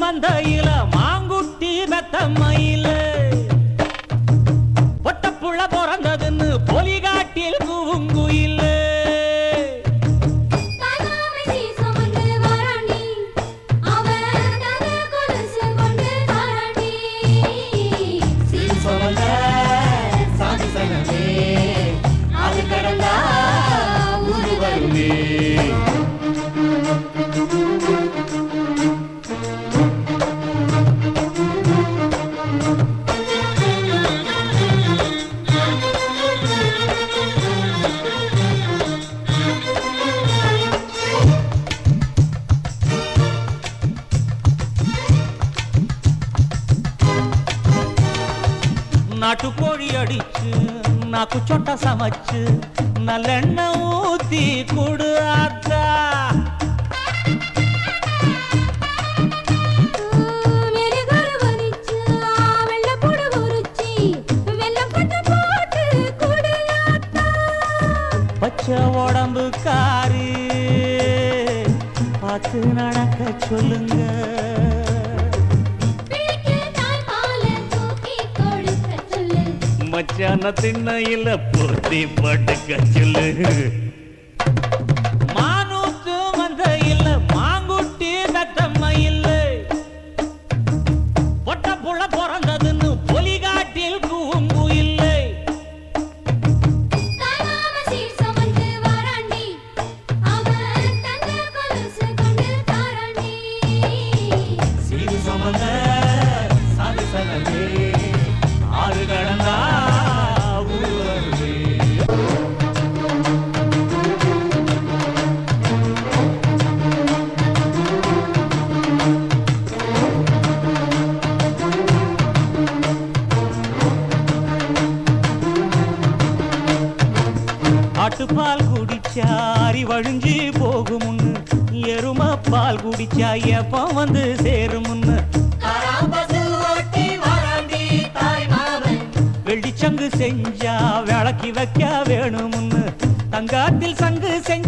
மந்தையில மாங்குட்டி மெத்தம்மையில பொட்டப்புள்ள பிறந்ததுன்னு பொலிகாட்டில் கூவுங்குயில நாட்டுக்கோழி அடிச்சு நாக்கு சொட்ட சமைச்சு நல்லெண்ணெய் ஊத்தி கொடு ஆத்தா. பச்சை உடம்பு காரி பார்த்து நடக்க சொல்லுங்க. மச்சான திண்ணையில போத்தி படுக்க சொல்லு. மானூத்து மந்தையில மாங்குட்டி மெத்தம்மையில பொட்ட புள்ள பிறந்ததுன்னு பொலிகாட்டில் கூவுங்குயில்லை. சீரு சமந்த சாதி சனமே ஆறு கடந்தா ஆட்டுப்பால் குடிச்சா அறிவழிஞ்சு போகுமுன்னு எரும பால் குடிச்சா எப்ப வந்து சேருமுன்னு வெள்ளிச்சங்கு செஞ்சா விளக்கி வைக்க வேணுமுன்னு தங்காத்தில் சங்கு செஞ்ச